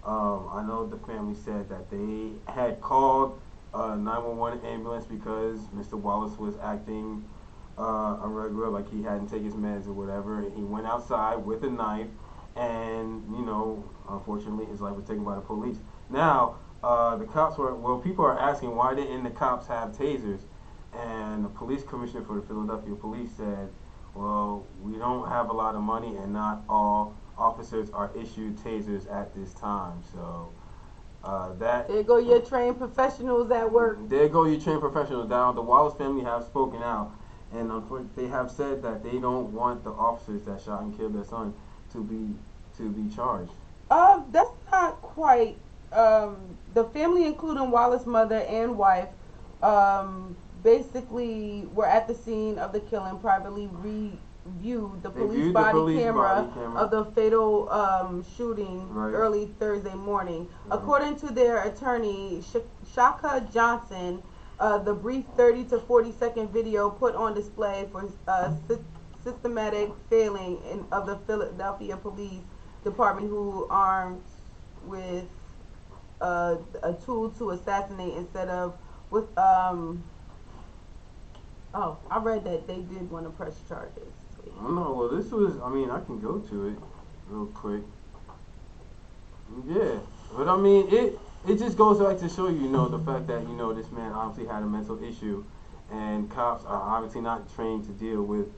B: I know the family said that they had called a 911 ambulance because Mr. Wallace was acting irregular, like he hadn't taken his meds or whatever. And he went outside with a knife, and you know, unfortunately, his life was taken by the police. Now, the cops were, well, people are asking why didn't the cops have tasers? And the police commissioner for the Philadelphia police said, well, we don't have a lot of money and not all officers are issued tasers at this time. So there
A: go your trained professionals at work.
B: There go your trained professionals. Now, the Wallace family have spoken out, and they have said that they don't want the officers that shot and killed their son to be charged.
A: That's not quite. The family, including Wallace's mother and wife, basically were at the scene of the killing, privately reviewed the police body camera of the fatal shooting early Thursday morning. According to their attorney, Shaka Johnson, the brief 30 to 40-second video put on display for systematic failing of the Philadelphia Police Department, who armed with a tool to assassinate instead of with oh, I read that they did want to press charges.
B: No, well, this was, I mean, I can go to it real quick. Yeah, but I mean, it just goes back to show you know, the fact that, you know, this man obviously had a mental issue, and cops are obviously not trained to deal with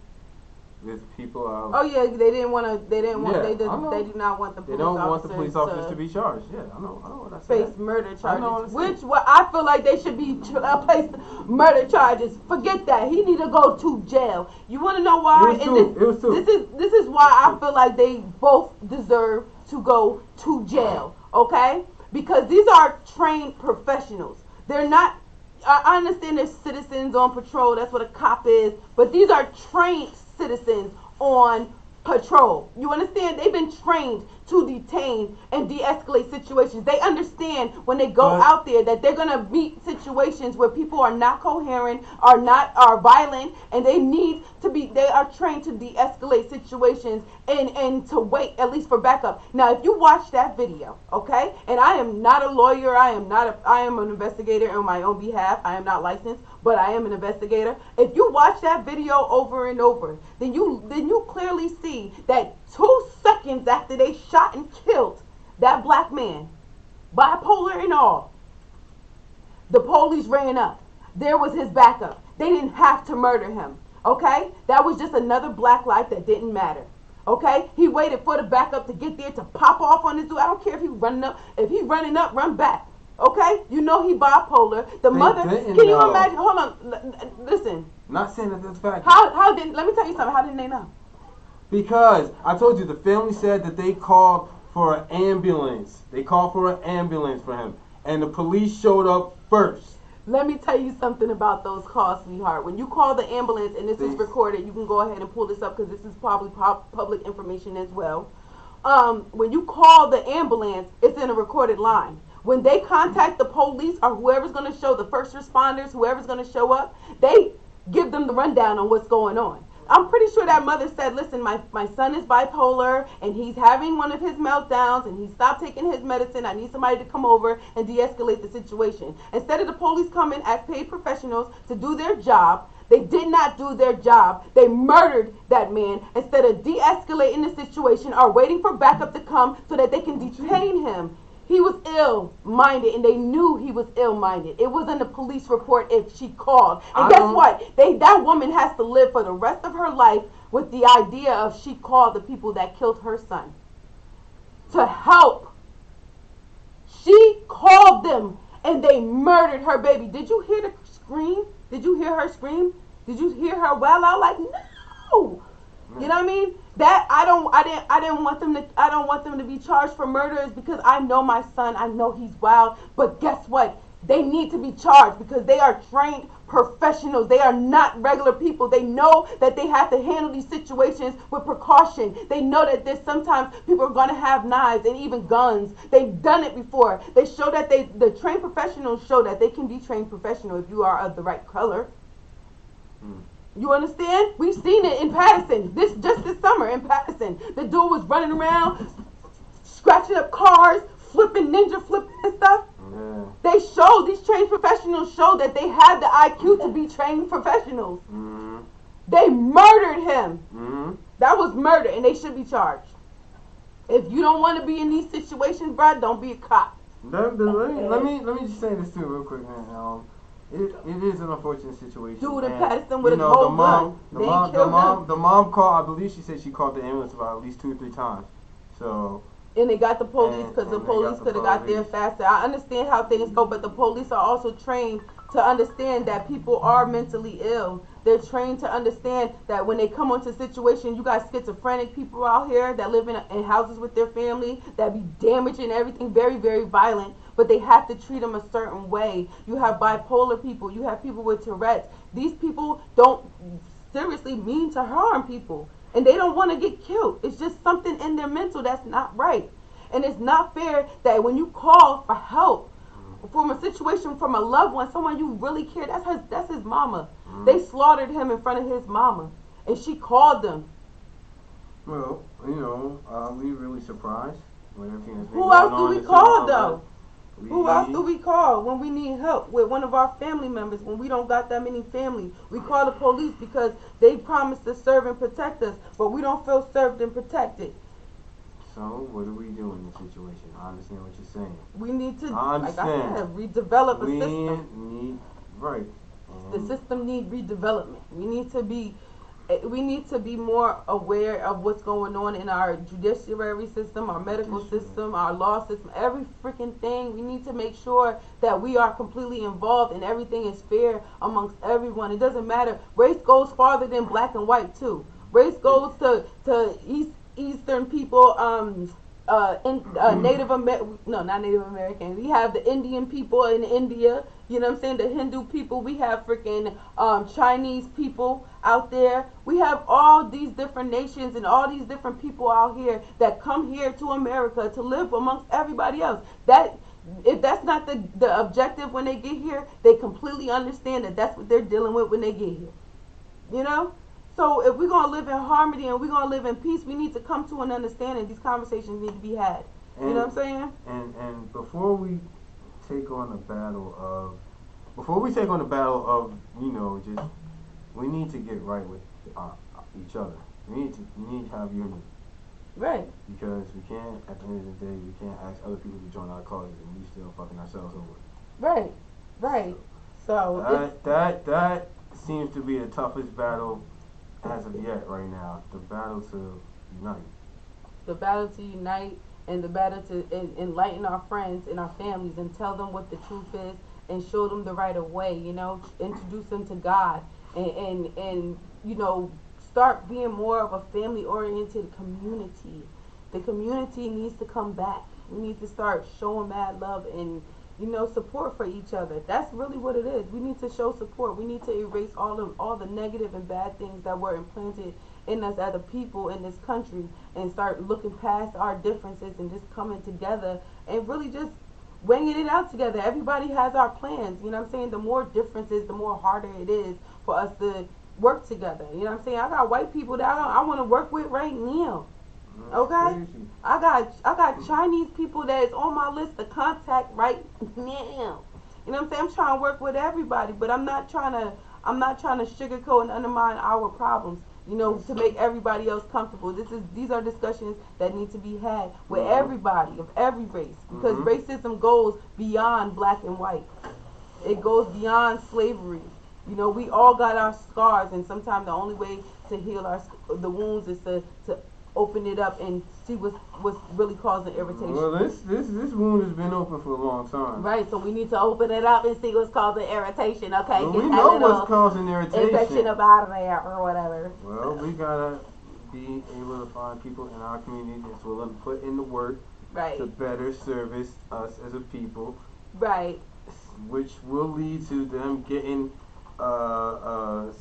B: people.
A: Oh yeah, they didn't want. They do not want the police.
B: They don't want the
A: police
B: officers to be charged. Yeah, I know what I said.
A: Face murder charges, I feel like they should be placed murder charges. Forget that. He need to go to jail. You want to know why?
B: It was two.
A: This is why I feel like they both deserve to go to jail, okay? Because these are trained professionals. They're not, I understand there's citizens on patrol, that's what a cop is, but these are trained citizens on patrol. You understand? They've been trained to detain and de-escalate situations. They understand when they go out there that they're gonna meet situations where people are not coherent, are violent, and they are trained to de-escalate situations and to wait at least for backup. Now, if you watch that video, okay, and I am not a lawyer, I am an investigator on my own behalf. I am not licensed, but I am an investigator. If you watch that video over and over, then you clearly see that 2 seconds after they shot and killed that black man, bipolar and all, the police ran up. There was his backup. They didn't have to murder him. Okay? That was just another black life that didn't matter. Okay? He waited for the backup to get there to pop off on this dude. I don't care if he's running up. If he's running up, run back. Okay? You know he bipolar. The mother, can you imagine? Hold on. Listen.
B: Not saying that that's fact.
A: Let me tell you something. How didn't they know?
B: Because I told you the family said that they called for an ambulance. They called for an ambulance for him. And the police showed up first.
A: Let me tell you something about those calls, sweetheart. When you call the ambulance, and this is recorded, you can go ahead and pull this up because this is probably public information as well. When you call the ambulance, it's in a recorded line. When they contact the police or whoever's going to show, the first responders, whoever's going to show up, they give them the rundown on what's going on. I'm pretty sure that mother said, listen, my son is bipolar and he's having one of his meltdowns and he stopped taking his medicine. I need somebody to come over and de-escalate the situation. Instead of the police coming as paid professionals to do their job, they did not do their job. They murdered that man instead of de-escalating the situation or waiting for backup to come so that they can detain him. He was ill-minded, and they knew he was ill-minded. It was in the police report if she called. And guess what? That woman has to live for the rest of her life with the idea of she called the people that killed her son to help. She called them, and they murdered her baby. Did you hear the scream? Did you hear her scream? Did you hear her wail out like, no? You know what I mean? That I don't want them to be charged for murders because I know my son. I know he's wild. But guess what? They need to be charged because they are trained professionals. They are not regular people. They know that they have to handle these situations with precaution. They know that there's sometimes people are going to have knives and even guns. They've done it before. They show that the trained professionals show that they can be trained professional if you are of the right color. You understand? We've seen it in Patterson. This summer in Patterson. The dude was running around, scratching up cars, ninja flipping and stuff.
B: Yeah.
A: These trained professionals show that they had the IQ to be trained professionals.
B: Mm-hmm.
A: They murdered him.
B: Mm-hmm.
A: That was murder, and they should be charged. If you don't want to be in these situations, bro, don't be a cop.
B: Let me just say this too real quick, man. It is an unfortunate situation.
A: Dude in Patterson with a whole gun.
B: The mom called. I believe she said she called the ambulance about at least 2 or 3 times. So.
A: And they got the police because the police could have got there faster. I understand how things go, but the police are also trained to understand that people are mentally ill. They're trained to understand that when they come onto a situation, you got schizophrenic people out here that live in houses with their family that be damaging everything, very, very violent, but they have to treat them a certain way. You have bipolar people. You have people with Tourette's. These people don't seriously mean to harm people, and they don't want to get killed. It's just something in their mental that's not right. And it's not fair that when you call for help from a situation from a loved one, someone you really care, that's his mama. They slaughtered him in front of his mama, and she called them.
B: Well, we really surprised when everything has been
A: Who else do we call though? Who else do we call when we need help with one of our family members, when we don't got that many family? We call the police because they promised to serve and protect us, but we don't feel served and protected.
B: So what do we do in this situation? I understand what you're saying.
A: We need to, like I said, redevelop a
B: We
A: system.
B: right.
A: The system needs redevelopment. We need to be more aware of what's going on in our judiciary system, our medical system, our law system, every freaking thing. We need to make sure that we are completely involved and everything is fair amongst everyone. It doesn't matter. Race goes farther than black and white too. Race goes to Eastern people, Native American, no, not Native American. We have the Indian people in India. You know what I'm saying? The Hindu people. We have freaking Chinese people out there. We have all these different nations and all these different people out here that come here to America to live amongst everybody else. That if that's not the objective when they get here, they completely understand that that's what they're dealing with when they get here. You know? So if we're gonna live in harmony and we're gonna live in peace, we need to come to an understanding. These conversations need to be had. You know what I'm saying?
B: And before we take on the battle of, just we need to get right with each other. We need to have unity.
A: Right.
B: Because we can't, at the end of the day, we can't ask other people to join our causes and we still fucking ourselves over.
A: Right. Right. So
B: that seems to be the toughest battle as of yet right now. The battle to unite.
A: The battle to unite and the battle to enlighten our friends and our families and tell them what the truth is and show them the right of way. You know, introduce them to God and you know, start being more of a family-oriented community. The community needs to come back. We need to start showing mad love and, you know, support for each other. That's really what it is. We need to show support. We need to erase all the negative and bad things that were implanted in us as a people in this country and start looking past our differences and just coming together and really just winging it out together. Everybody has our plans. You know what I'm saying? The more differences, the more harder it is for us to work together. You know what I'm saying? I got white people that I want to work with right now. Okay? I got Chinese people that is on my list to contact right now. You know what I'm saying? I'm trying to work with everybody, but I'm not trying to sugarcoat and undermine our problems, you know, to make everybody else comfortable. These are discussions that need to be had with everybody of every race, because racism goes beyond black and white. It goes beyond slavery. You know, we all got our scars, and sometimes the only way to heal the wounds is to open it up and see what's really causing irritation.
B: Well, this wound has been open for a long time.
A: Right, so we need to open it up and see what's causing irritation. Okay,
B: well, we know what's causing irritation.
A: Infection up out of there or whatever.
B: Well, we gotta be able to find people in our community that's willing to put in the work to better service us as a people.
A: Right.
B: Which will lead to them getting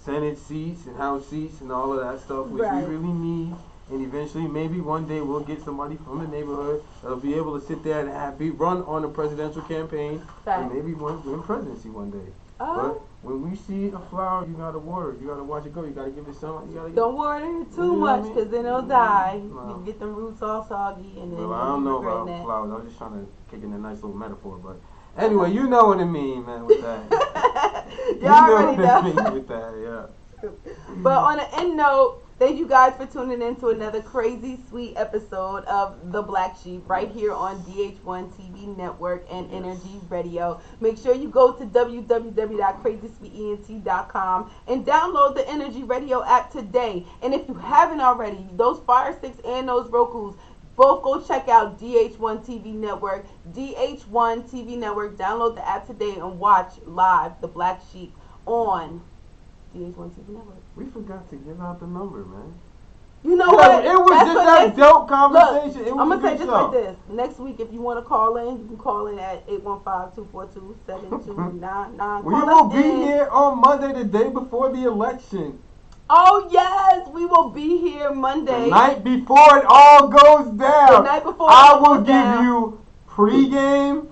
B: Senate seats and House seats and all of that stuff, which we really need. And eventually, maybe one day we'll get somebody from the neighborhood that'll be able to sit there and run on a presidential campaign and maybe win presidency one day. But when we see a flower, you gotta water it. You gotta watch it go. You gotta give it sunlight.
A: Don't water it too much, because then it'll die. You get them roots all soggy, and then
B: I don't know about flowers. I was just trying to kick in a nice little metaphor, but anyway, you know what I mean, man, with that.
A: You already know.
B: What I mean with that, yeah.
A: But on an end note, thank you guys for tuning in to another crazy sweet episode of The Black Sheep right here on DH-One and Energy Radio. Make sure you go to www.crazysweetent.com and download the Energy Radio app today. And if you haven't already, those Fire Sticks and those Rokus, both go check out DH-One TV Network. DH-One TV Network. Download the app today and watch live The Black Sheep on DH-One TV Network.
B: We forgot to give out the number, man.
A: You know what?
B: It was just that dope conversation.
A: Look, I'm going to say just like this. Next week, if you want to call in, you can call in at 815-242-7299.
B: We will be here on Monday, the day before the election.
A: Oh, yes. We will be here Monday.
B: The night before it all goes down.
A: The night before
B: I will give you pregame.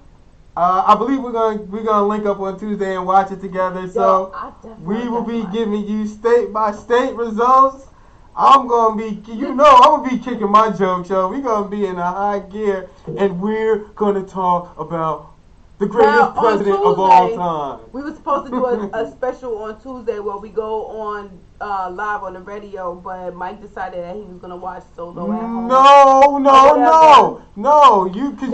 B: I believe we're gonna link up on Tuesday and watch it together. So we will be giving you state by state results. I'm gonna be kicking my jokes, yo. We're gonna be in a high gear, and we're gonna talk about the greatest president of all time.
A: We were supposed to do a special on Tuesday where we go on live on the radio, but Mike decided that he was gonna watch solo at home.
B: No. You know what you did.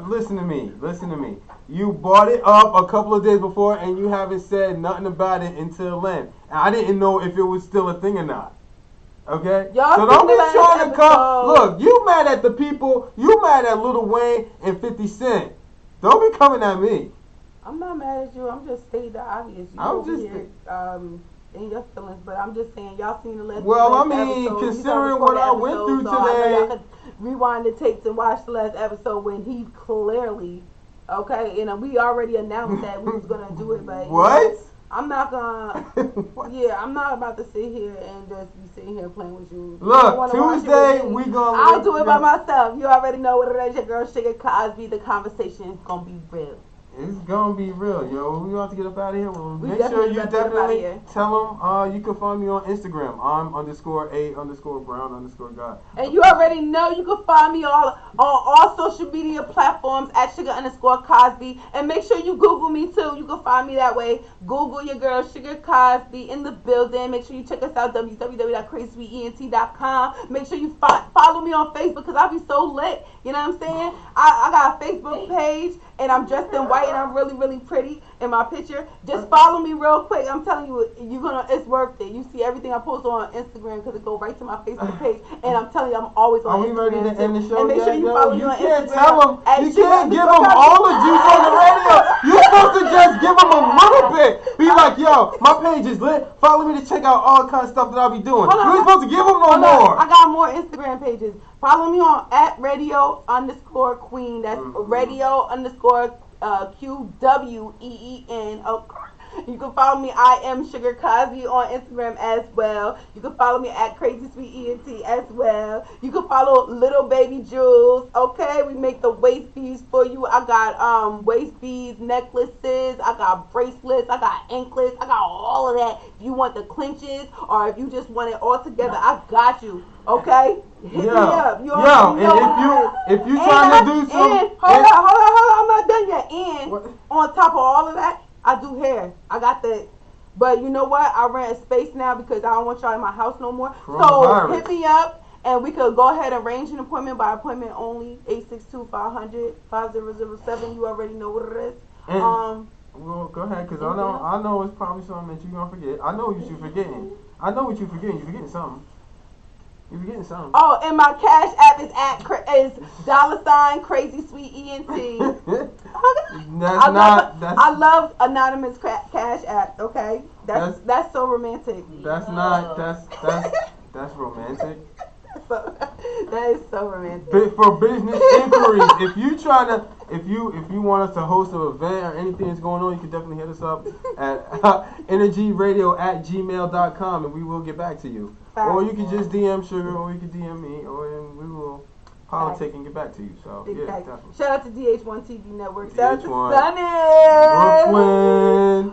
B: Listen to me. You bought it up a couple of days before, and you haven't said nothing about it until then. And I didn't know if it was still a thing or not. Okay? So don't be trying to come. Look, you mad at the people. You mad at Lil Wayne and 50 Cent. Don't be coming at me.
A: I'm not mad at you. I'm just stating the obvious. in your feelings, but I'm just saying, y'all seen the last
B: Well, I
A: last
B: mean,
A: episode.
B: considering what I went through
A: so I know
B: today.
A: y'all could rewind the tapes and watch the last episode when he clearly, okay, and we already announced that we was gonna do it, but
B: what?
A: You know, I'm not gonna. Yeah, I'm not about to sit here and just be sitting here playing with you.
B: Look, Tuesday we gonna.
A: I'll do it by myself. You already know what it is. Your girl Sugar Cosby. The conversation is gonna be real.
B: It's gonna be real, yo. We have to get up out of here. Well,
A: We
B: make sure you definitely
A: here.
B: tell them you can find me on Instagram. I'm _A_Brown_God.
A: And you already know you can find me on all social media platforms at Sugar_Cosby. And make sure you Google me too. You can find me that way. Google your girl Sugar Cosby in the building. Make sure you check us out www.crazysweetent.com. Make sure you follow me on Facebook because I'll be so lit. You know what I'm saying? I got a Facebook page and I'm dressed in white and I'm really, really pretty in my picture. Just follow me real quick. I'm telling you, it's worth it. You see everything I post on Instagram because it go right to my Facebook page. And I'm telling you, I'm always on Instagram.
B: Are we ready to end the show?
A: And make sure you follow me on Instagram.
B: You can't give them all the juice on the radio. You're supposed to just give them a little bit. Be like, yo, my page is lit. Follow me to check out all kinds of stuff that I'll be doing. You ain't supposed to give them no more.
A: I got more Instagram pages. Follow me on @radio_queen. That's radio_QWEEN. You can follow me. I am Sugar Cosby on Instagram as well. You can follow me at crazysweetent as well. You can follow Little Baby Jewels. Okay, we make the waist beads for you. I got waist beads, necklaces. I got bracelets. I got anklets. I got all of that. If you want the clinches or if you just want it all together, I got you. Okay, hit me up. You already know
B: if you trying to do something,
A: hold on, I'm not done yet. And on top of all of that, I do hair. I got that. But you know what? I rent a space now because I don't want y'all in my house no more. So hit me up and we could go ahead and arrange an appointment by appointment only. 862-500-5007. You already know what it is.
B: Well, go ahead because I know it's probably something that you're gonna forget. I know what you're forgetting. You're forgetting something. You're forgetting something.
A: Oh, and my cash app is $crazysweetent. I love anonymous cash apps. Okay, that's so romantic.
B: That's romantic.
A: That is so romantic.
B: For business inquiries, if you want us to host an event or anything that's going on, you can definitely hit us up at innergradio@gmail.com and we will get back to you. Or you can just DM Sugar, or you can DM me, and we will politic and get back to you. So yeah, definitely.
A: Shout out to DH-Onetvnetwork.
B: Shout
A: out to Sunny.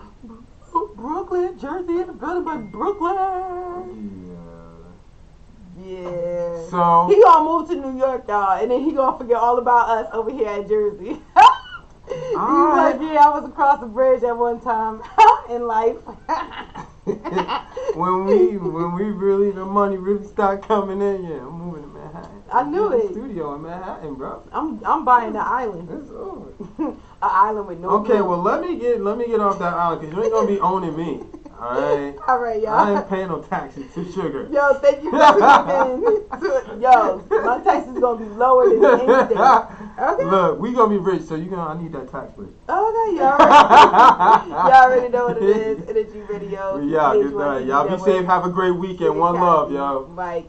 B: Brooklyn,
A: Jersey in the building, but Brooklyn. Yeah.
B: So
A: he gonna move to New York, y'all, and then he gonna forget all about us over here at Jersey. He's like, yeah, I was across the bridge at one time in life.
B: when the money really start coming in, yeah, I'm moving to Manhattan.
A: I knew it.
B: Studio in Manhattan, bro.
A: I'm buying the island.
B: It's over.
A: An island with no.
B: Okay, well let me get off that island because you ain't gonna be owning me.
A: All right, y'all.
B: I ain't paying no taxes to Sugar.
A: Yo, thank you for tuning in. Yo, my tax is gonna be lower than anything. Okay.
B: Look, we gonna be rich, so I need that tax break.
A: Okay, y'all already know what it is. Energy Radio.
B: Yeah, good night. Y'all be safe. Have a great weekend. One love, yo.
A: Bye.